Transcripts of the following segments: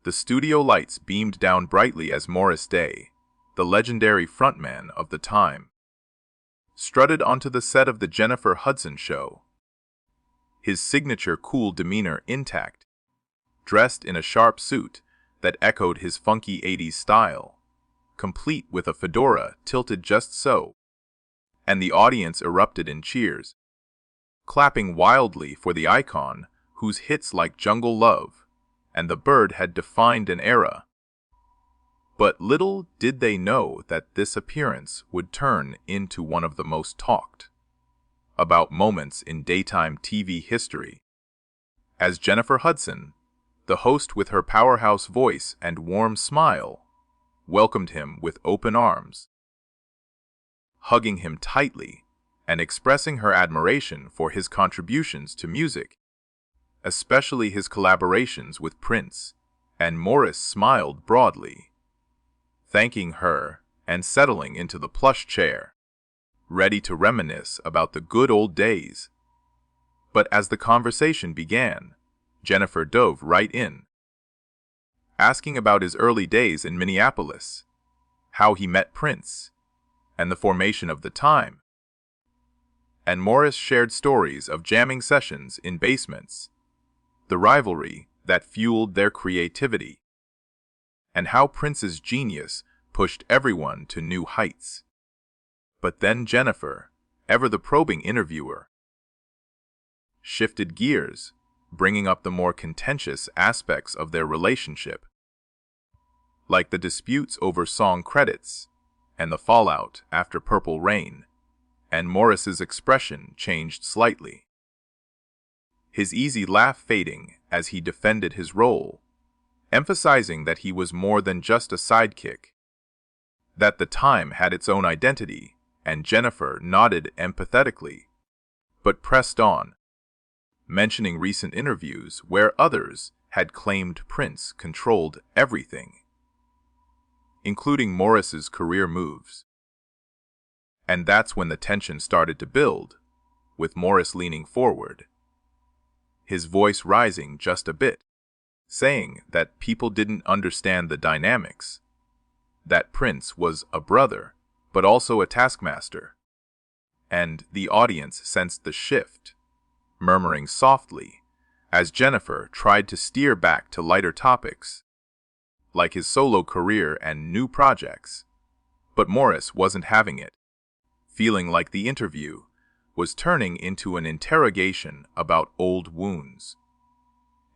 The studio lights beamed down brightly as Morris Day, the legendary frontman of the time, strutted onto the set of the Jennifer Hudson Show, his signature cool demeanor intact, dressed in a sharp suit that echoed his funky 80s style, complete with a fedora tilted just so, and the audience erupted in cheers, clapping wildly for the icon whose hits like Jungle Love and The Bird had defined an era. But little did they know that this appearance would turn into one of the most talked about moments in daytime TV history, as Jennifer Hudson, the host with her powerhouse voice and warm smile, welcomed him with open arms, hugging him tightly and expressing her admiration for his contributions to music, especially his collaborations with Prince, and Morris smiled broadly, thanking her and settling into the plush chair, ready to reminisce about the good old days. But as the conversation began, Jennifer dove right in, asking about his early days in Minneapolis, how he met Prince, and the formation of the time. And Morris shared stories of jamming sessions in basements, the rivalry that fueled their creativity, and how Prince's genius pushed everyone to new heights. But then Jennifer, ever the probing interviewer, shifted gears, bringing up the more contentious aspects of their relationship, like the disputes over song credits and the fallout after Purple Rain, and Morris's expression changed slightly, his easy laugh fading as he defended his role, emphasizing that he was more than just a sidekick, that the time had its own identity, and Jennifer nodded empathetically, but pressed on, mentioning recent interviews where others had claimed Prince controlled everything, including Morris's career moves. And that's when the tension started to build, with Morris leaning forward, his voice rising just a bit, saying that people didn't understand the dynamics, that Prince was a brother, but also a taskmaster. And the audience sensed the shift, murmuring softly, as Jennifer tried to steer back to lighter topics, like his solo career and new projects. But Morris wasn't having it, feeling like the interview was turning into an interrogation about old wounds.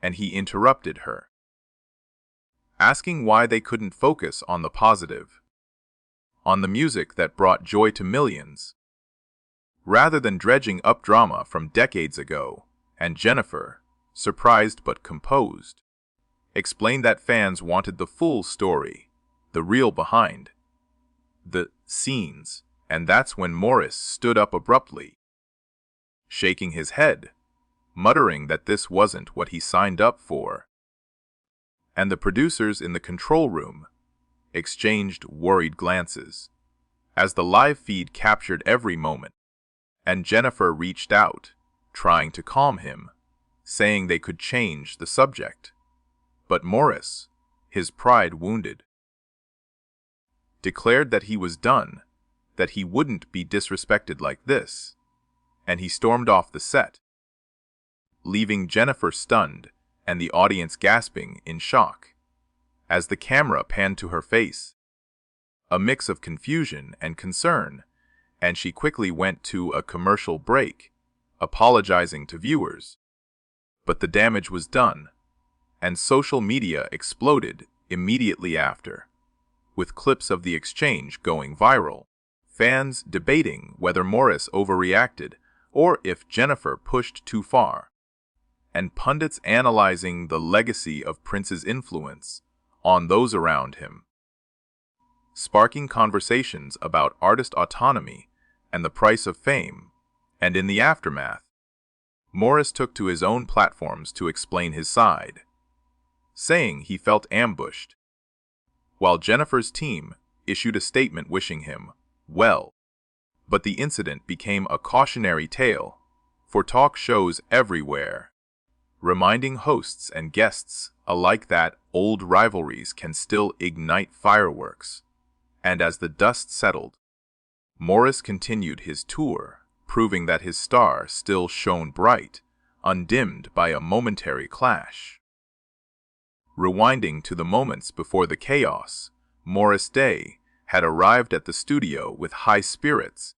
And he interrupted her, asking why they couldn't focus on the positive, on the music that brought joy to millions, rather than dredging up drama from decades ago. And Jennifer, surprised but composed, explained that fans wanted the full story, the real behind the scenes, and that's when Morris stood up abruptly, shaking his head, muttering that this wasn't what he signed up for. And the producers in the control room exchanged worried glances, as the live feed captured every moment, and Jennifer reached out, trying to calm him, saying they could change the subject. But Morris, his pride wounded, declared that he was done, that he wouldn't be disrespected like this, and he stormed off the set, leaving Jennifer stunned and the audience gasping in shock as the camera panned to her face, a mix of confusion and concern, and she quickly went to a commercial break, apologizing to viewers. But the damage was done, and social media exploded immediately after, with clips of the exchange going viral, fans debating whether Morris overreacted or if Jennifer pushed too far, and pundits analyzing the legacy of Prince's influence on those around him, sparking conversations about artist autonomy and the price of fame. And in the aftermath, Morris took to his own platforms to explain his side, saying he felt ambushed, while Jennifer's team issued a statement wishing him well. But the incident became a cautionary tale for talk shows everywhere, reminding hosts and guests alike that old rivalries can still ignite fireworks. And as the dust settled, Morris continued his tour, proving that his star still shone bright, undimmed by a momentary clash. Rewinding to the moments before the chaos, Morris Day had arrived at the studio with high spirits,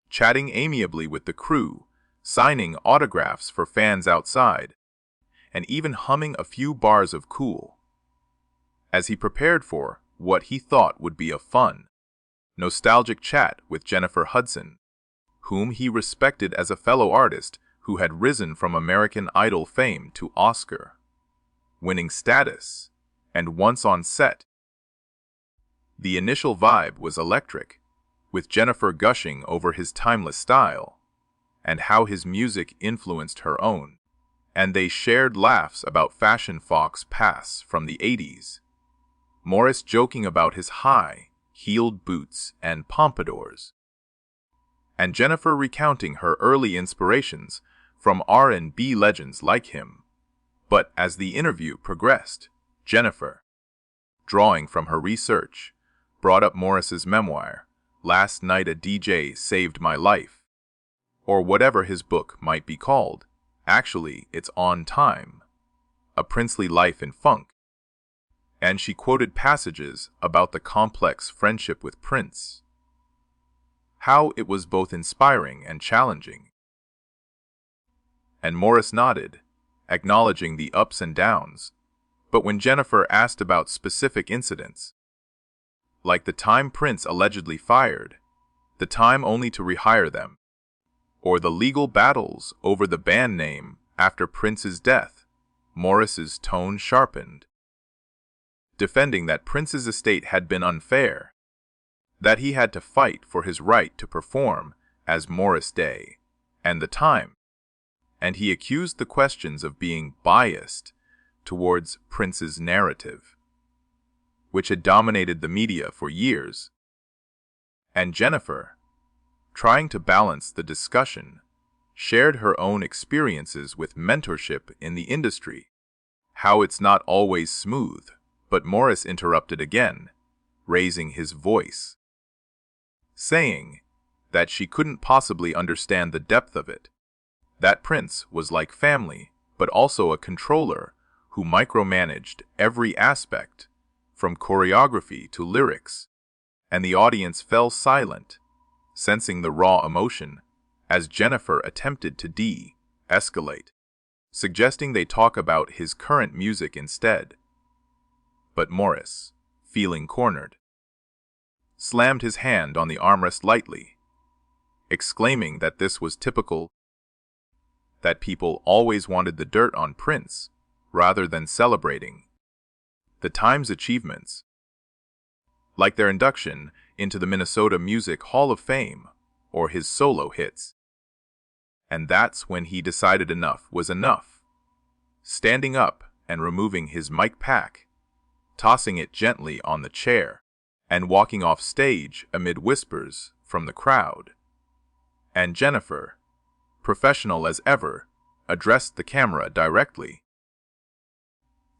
chatting amiably with the crew, signing autographs for fans outside, and even humming a few bars of Cool, as he prepared for what he thought would be a fun, nostalgic chat with Jennifer Hudson, whom he respected as a fellow artist who had risen from American Idol fame to Oscar-winning status, and once on set, the initial vibe was electric, with Jennifer gushing over his timeless style, and how his music influenced her own, and they shared laughs about fashion fox pass from the 80s, Morris joking about his high-heeled boots and pompadours, and Jennifer recounting her early inspirations from R&B legends like him. But as the interview progressed, Jennifer, drawing from her research, brought up Morris's memoir, Last Night a DJ Saved My Life, or whatever his book might be called. Actually, it's on time, A Princely Life in Funk. And she quoted passages about the complex friendship with Prince, how it was both inspiring and challenging. And Morris nodded, acknowledging the ups and downs. But when Jennifer asked about specific incidents, like the time Prince allegedly fired, the time only to rehire them, or the legal battles over the band name after Prince's death, Morris's tone sharpened, defending that Prince's estate had been unfair, that he had to fight for his right to perform as Morris Day, and the time, and he accused the questions of being biased towards Prince's narrative, which had dominated the media for years. And Jennifer, trying to balance the discussion, shared her own experiences with mentorship in the industry, how it's not always smooth. But Morris interrupted again, raising his voice, saying that she couldn't possibly understand the depth of it, that Prince was like family, but also a controller who micromanaged every aspect, from choreography to lyrics, and the audience fell silent, sensing the raw emotion as Jennifer attempted to de-escalate, suggesting they talk about his current music instead. But Morris, feeling cornered, slammed his hand on the armrest lightly, exclaiming that this was typical, that people always wanted the dirt on Prince rather than celebrating the time's achievements, like their induction into the Minnesota Music Hall of Fame or his solo hits. And that's when he decided enough was enough, standing up and removing his mic pack, tossing it gently on the chair, and walking off stage amid whispers from the crowd. And Jennifer, professional as ever, addressed the camera directly,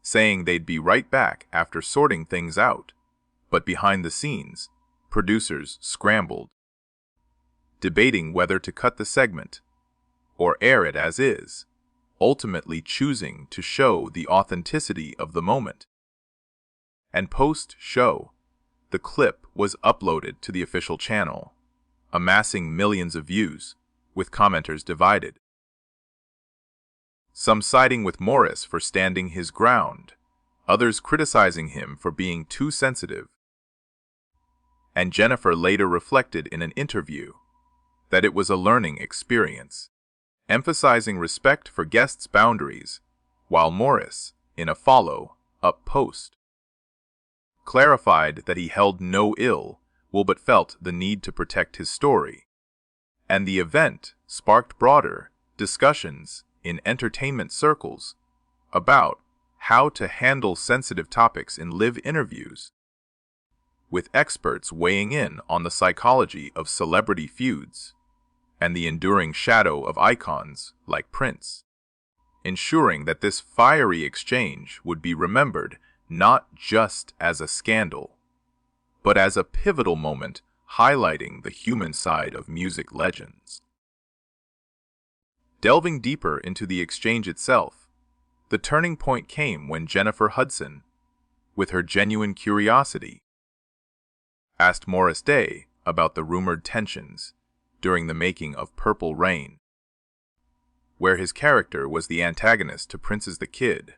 saying they'd be right back after sorting things out. But behind the scenes, producers scrambled, debating whether to cut the segment or air it as is, ultimately choosing to show the authenticity of the moment. And post-show, the clip was uploaded to the official channel, amassing millions of views, with commenters divided. Some siding with Morris for standing his ground, others criticizing him for being too sensitive. And Jennifer later reflected in an interview that it was a learning experience, emphasizing respect for guests' boundaries, while Morris, in a follow-up post, clarified that he held no ill will but felt the need to protect his story. And the event sparked broader discussions in entertainment circles about how to handle sensitive topics in live interviews, with experts weighing in on the psychology of celebrity feuds and the enduring shadow of icons like Prince. ensuring that this fiery exchange would be remembered not just as a scandal, but as a pivotal moment highlighting the human side of music legends. Delving deeper into the exchange itself, the turning point came when Jennifer Hudson, with her genuine curiosity, asked Morris Day about the rumored tensions during the making of Purple Rain, where his character was the antagonist to Prince's The Kid,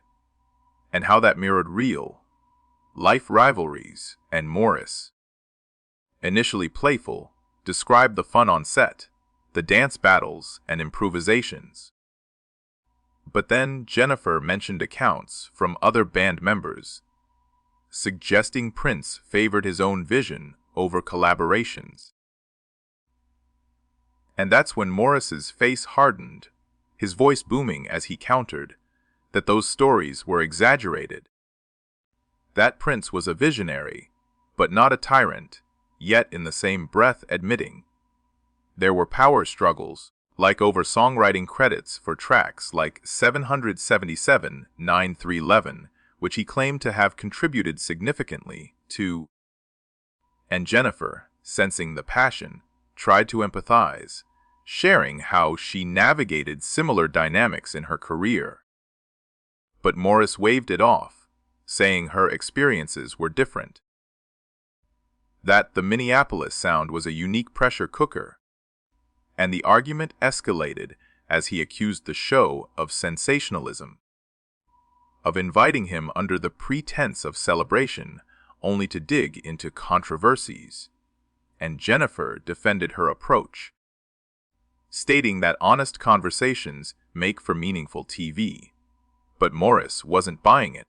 and how that mirrored real-life rivalries. And Morris, initially playful, described the fun on set, the dance battles and improvisations. But then Jennifer mentioned accounts from other band members, suggesting Prince favored his own vision over collaborations. And that's when Morris's face hardened, his voice booming as he countered that those stories were exaggerated. That Prince was a visionary, but not a tyrant, yet in the same breath admitting there were power struggles, like over songwriting credits for tracks like 777 9311, which he claimed to have contributed significantly to. And Jennifer, sensing the passion, tried to empathize, sharing how she navigated similar dynamics in her career. But Morris waved it off, saying her experiences were different. That the Minneapolis sound was a unique pressure cooker. And the argument escalated as he accused the show of sensationalism, of inviting him under the pretense of celebration only to dig into controversies. And Jennifer defended her approach, stating that honest conversations make for meaningful TV. But Morris wasn't buying it,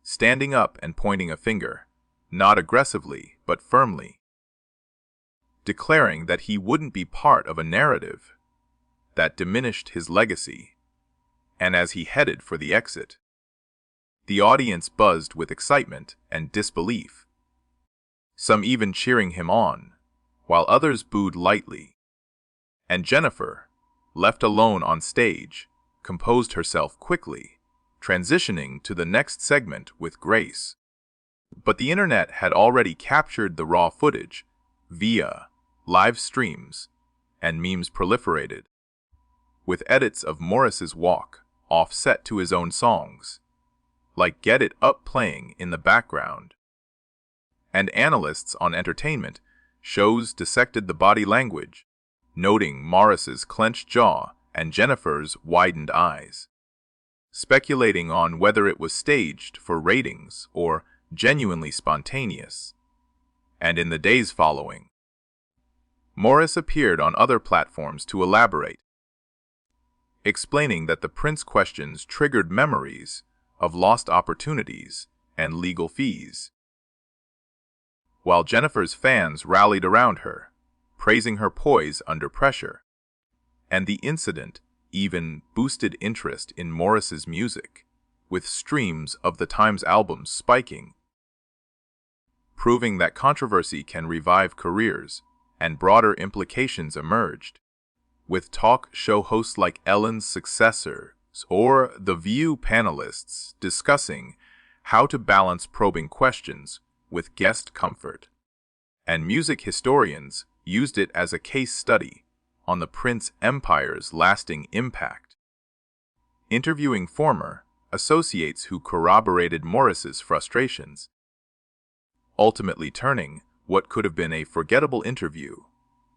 standing up and pointing a finger, not aggressively but firmly, declaring that he wouldn't be part of a narrative that diminished his legacy. And as he headed for the exit, the audience buzzed with excitement and disbelief, some even cheering him on, while others booed lightly. And Jennifer, left alone on stage, composed herself quickly, transitioning to the next segment with grace. But the internet had already captured the raw footage via live streams, and memes proliferated, with edits of Morris's walk offset to his own songs, like Get It Up playing in the background. And analysts on entertainment shows dissected the body language, noting Morris's clenched jaw and Jennifer's widened eyes, speculating on whether it was staged for ratings or genuinely spontaneous. And in the days following, Morris appeared on other platforms to elaborate, explaining that the Prince questions triggered memories of lost opportunities and legal fees, while Jennifer's fans rallied around her, praising her poise under pressure. And the incident even boosted interest in Morris's music, with streams of the Times albums spiking, proving that controversy can revive careers. And broader implications emerged, with talk show hosts like Ellen's successors or The View panelists discussing how to balance probing questions with guest comfort. And music historians used it as a case study on the Prince empire's lasting impact, interviewing former associates who corroborated Morris's frustrations, ultimately turning what could have been a forgettable interview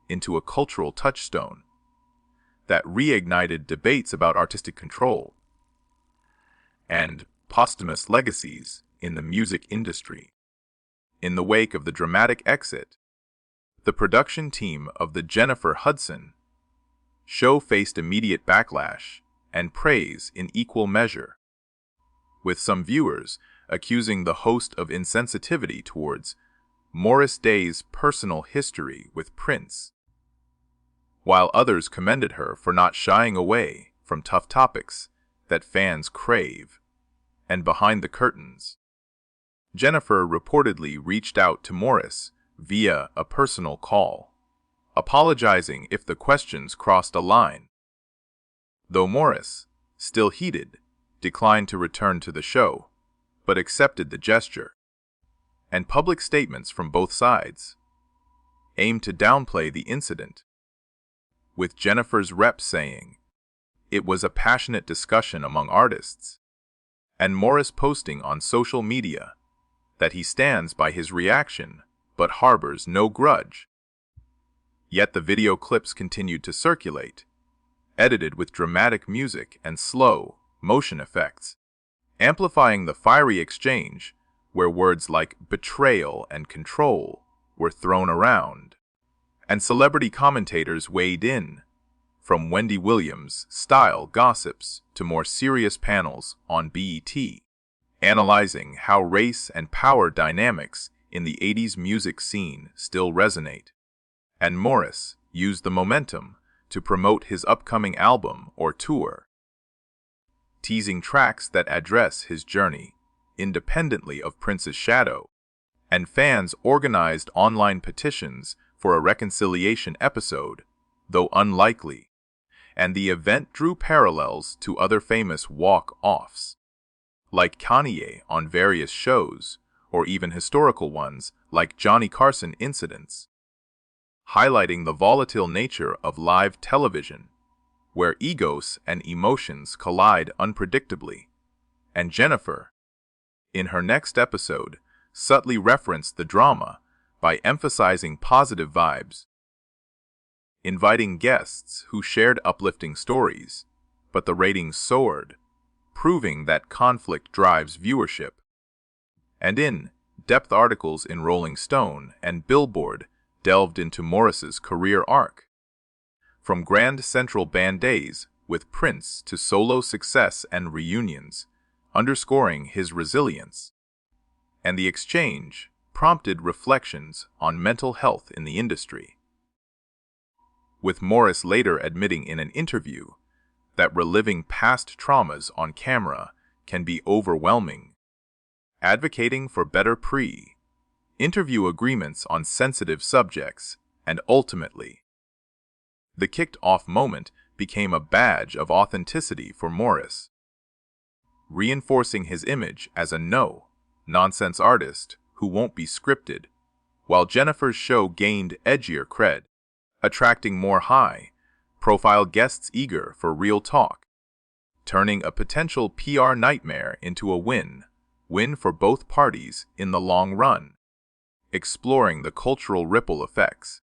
into a cultural touchstone that reignited debates about artistic control and posthumous legacies in the music industry. In the wake of the dramatic exit, the production team of the Jennifer Hudson Show faced immediate backlash and praise in equal measure, with some viewers accusing the host of insensitivity towards Morris Day's personal history with Prince, while others commended her for not shying away from tough topics that fans crave. And behind the curtains, Jennifer reportedly reached out to Morris via a personal call, apologizing if the questions crossed a line, though Morris still heated, declined to return to the show, but accepted the gesture. And public statements from both sides aimed to downplay the incident, with Jennifer's rep saying it was a passionate discussion among artists, and Morris posting on social media that he stands by his reaction but harbors no grudge. Yet the video clips continued to circulate, edited with dramatic music and slow motion effects, amplifying the fiery exchange where words like betrayal and control were thrown around. And celebrity commentators weighed in, from Wendy Williams' style gossips to more serious panels on BET, analyzing how race and power dynamics in the 80s music scene still resonate. And Morris used the momentum to promote his upcoming album or tour, teasing tracks that address his journey independently of Prince's shadow, and fans organized online petitions for a reconciliation episode, though unlikely, and the event drew parallels to other famous walk-offs, like Kanye on various shows, or even historical ones like Johnny Carson incidents, highlighting the volatile nature of live television, where egos and emotions collide unpredictably. And Jennifer, in her next episode, subtly referenced the drama by emphasizing positive vibes, inviting guests who shared uplifting stories, but the ratings soared, proving that conflict drives viewership. And in-depth articles in Rolling Stone and Billboard delved into Morris's career arc, from Grand Central Band days with Prince to solo success and reunions, underscoring his resilience. And the exchange prompted reflections on mental health in the industry, with Morris later admitting in an interview that reliving past traumas on camera can be overwhelming, advocating for better pre-interview agreements on sensitive subjects, and ultimately, the kicked-off moment became a badge of authenticity for Morris, reinforcing his image as a no-nonsense artist who won't be scripted, while Jennifer's show gained edgier cred, attracting more high-profile guests eager for real talk, turning a potential PR nightmare into a win for both parties in the long run. Exploring the cultural ripple effects,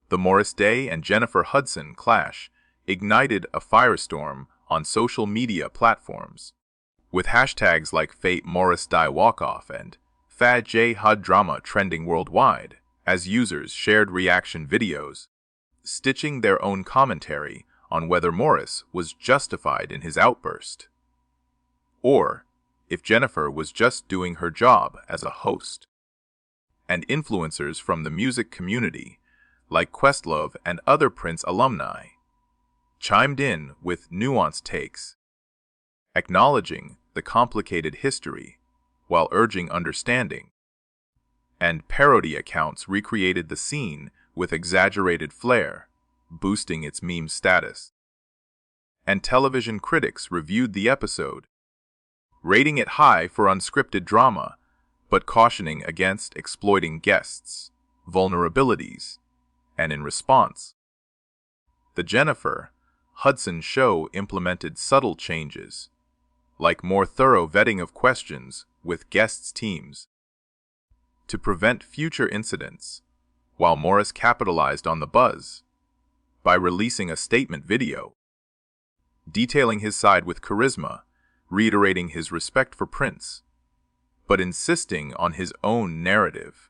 the Morris Day and Jennifer Hudson clash ignited a firestorm on social media platforms, with hashtags like Fate Morris Die Walkoff and Fad J Hud Drama trending worldwide as users shared reaction videos, stitching their own commentary on whether Morris was justified in his outburst, or if Jennifer was just doing her job as a host. And influencers from the music community, like Questlove and other Prince alumni, chimed in with nuanced takes, acknowledging the complicated history while urging understanding. And parody accounts recreated the scene with exaggerated flair, boosting its meme status. And television critics reviewed the episode, rating it high for unscripted drama, but cautioning against exploiting guests' vulnerabilities. And in response, the Jennifer Hudson Show implemented subtle changes, like more thorough vetting of questions with guests' teams, to prevent future incidents, while Morris capitalized on the buzz by releasing a statement video, detailing his side with charisma, reiterating his respect for Prince, but insisting on his own narrative.